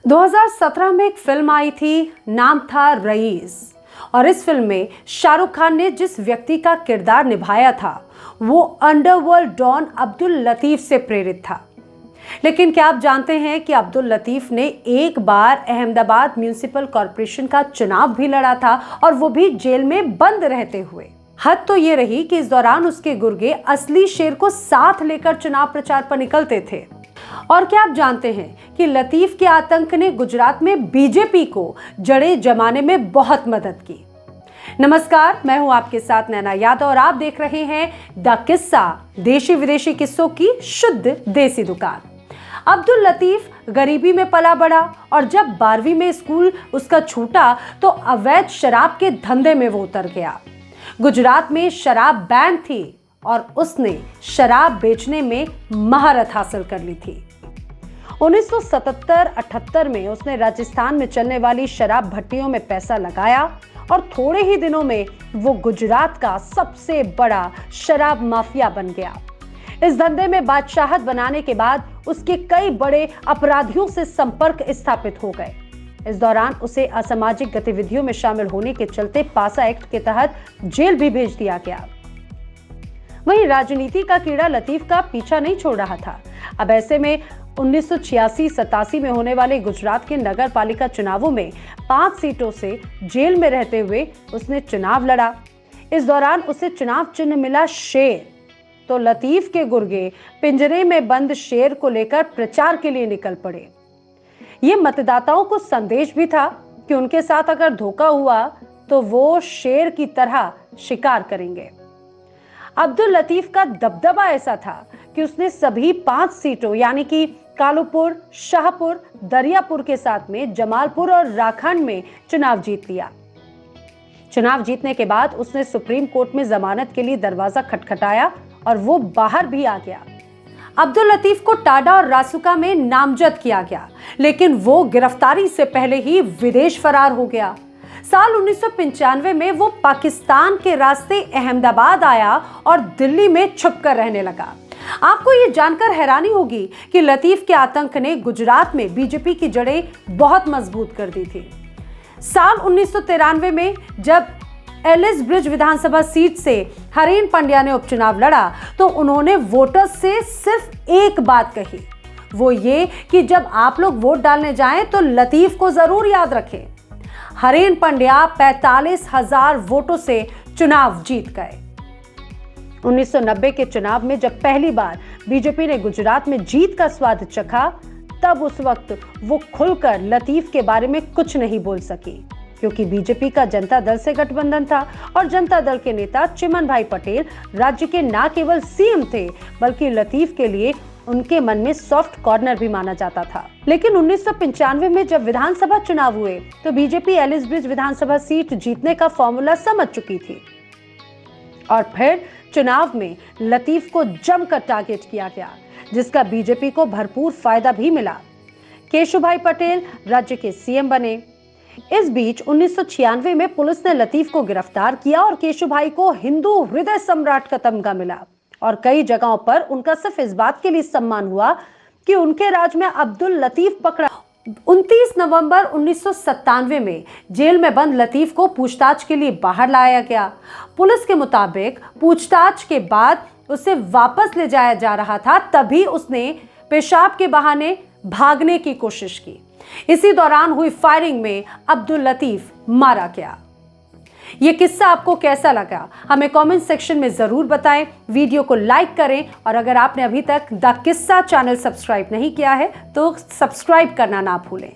2017 में एक फिल्म आई थी, नाम था रईस। और इस फिल्म में शाहरुख खान ने जिस व्यक्ति का किरदार निभाया था वो अंडरवर्ल्ड डॉन अब्दुल लतीफ से प्रेरित था। लेकिन क्या आप जानते हैं कि अब्दुल लतीफ ने एक बार अहमदाबाद म्युनिसिपल कॉरपोरेशन का चुनाव भी लड़ा था, और वो भी जेल में बंद रहते हुए। हद तो ये रही कि इस दौरान उसके गुर्गे असली शेर को साथ लेकर चुनाव प्रचार पर निकलते थे। और क्या आप जानते हैं कि लतीफ के आतंक ने गुजरात में बीजेपी को जड़ें जमाने में बहुत मदद की। नमस्कार, मैं हूं आपके साथ नैना यादव और आप देख रहे हैं द किस्सा, देशी विदेशी किस्सों की शुद्ध देसी दुकान। अब्दुल लतीफ गरीबी में पला बड़ा और जब 12वीं में स्कूल उसका छूटा तो अवैध शराब के धंधे में वो उतर गया। गुजरात में शराब बैन थी और उसने शराब बेचने में महारत हासिल कर ली थी। 1977-78 में उसने राजस्थान में चलने वाली शराब भट्टियों में पैसा लगाया और थोड़े ही दिनों में वो गुजरात का सबसे बड़ा शराब माफिया बन गया। इस धंधे में बादशाहत बनाने के बाद उसके कई बड़े अपराधियों से संपर्क स्थापित हो गए। इस दौरान उसे असामाजिक गतिविधियों में शामिल होने के चलते पासा एक्ट के तहत जेल भी भेज दिया गया। वहीं राजनीति का कीड़ा लतीफ का पीछा नहीं छोड़ रहा था। अब ऐसे में 1986-87 में होने वाले गुजरात के नगर पालिका चुनावों में 5 सीटों से जेल में रहते हुए उसने चुनाव लड़ा। इस दौरान उसे चुनाव चिन्ह मिला शेर। तो लतीफ के गुर्गे पिंजरे में बंद शेर को लेकर प्रचार के लिए निकल पड़े। ये मतदाताओं को संदेश भी था कि उनके साथ अगर धोखा हुआ तो वो शेर की तरह शिकार करेंगे। अब्दुल लतीफ का दबदबा ऐसा था कि उसने सभी 5 सीटों यानी कि कालूपुर, शाहपुर, दरियापुर के साथ में जमालपुर और राखंड में चुनाव जीत लिया। चुनाव जीतने के बाद उसने सुप्रीम कोर्ट में जमानत के लिए दरवाजा खटखटाया और वो बाहर भी आ गया। अब्दुल लतीफ को टाडा और रासुका में नामजद किया गया, लेकिन वो गिरफ्तारी से पहले ही विदेश फरार हो गया। साल 1995 में वो पाकिस्तान के रास्ते अहमदाबाद आया और दिल्ली में छुपकर रहने लगा। आपको ये जानकर हैरानी होगी कि लतीफ के आतंक ने गुजरात में बीजेपी की जड़ें बहुत मजबूत कर दी थी। साल 1993 में जब एलिस ब्रिज विधानसभा सीट से हरेन पंड्या ने उपचुनाव लड़ा तो उन्होंने वोटर्स से सिर्फ एक बात कही, वो ये कि जब आप लोग वोट डालने जाएं तो लतीफ को जरूर याद रखें। हरेन पंड्या 45,000 वोटों से चुनाव जीत गए। 1990 के चुनाव में जब पहली बार बीजेपी ने गुजरात में जीत का स्वाद चखा, तब उस वक्त वो खुलकर लतीफ के बारे में कुछ नहीं बोल सकी, क्योंकि बीजेपी का जनता दल से गठबंधन था और जनता दल के नेता चिमन भाई पटेल राज्य के न केवल सीएम थे बल्कि लतीफ के लिए उनके मन में सॉफ्ट कॉर्नर भी माना जाता था। लेकिन 1995 में जब विधानसभा चुनाव हुए तो बीजेपी एलिस ब्रिज विधानसभा सीट जीतने का फॉर्मूला समझ चुकी थी और फिर चुनाव में लतीफ को जमकर टारगेट किया गया, जिसका बीजेपी को भरपूर फायदा भी मिला। केशुभाई पटेल राज्य के सीएम बने। इस बीच 1996 में पुलिस ने लतीफ को गिरफ्तार किया और केशुभाई को हिंदू हृदय सम्राट का तमगा मिला और कई जगहों पर उनका सिर्फ इस बात के लिए सम्मान हुआ कि उनके राज में अब्दुल लतीफ पकड़ा। 29 नवंबर 1997 में जेल में बंद लतीफ को पूछताछ के लिए बाहर लाया गया। पुलिस के मुताबिक पूछताछ के बाद उसे वापस ले जाया जा रहा था, तभी उसने पेशाब के बहाने भागने की कोशिश की। इसी दौरान हुई फायरिंग में अब्दुल लतीफ मारा गया। ये किस्सा आपको कैसा लगा हमें कमेंट सेक्शन में जरूर बताएं। वीडियो को लाइक करें और अगर आपने अभी तक द किस्सा चैनल सब्सक्राइब नहीं किया है तो सब्सक्राइब करना ना भूलें।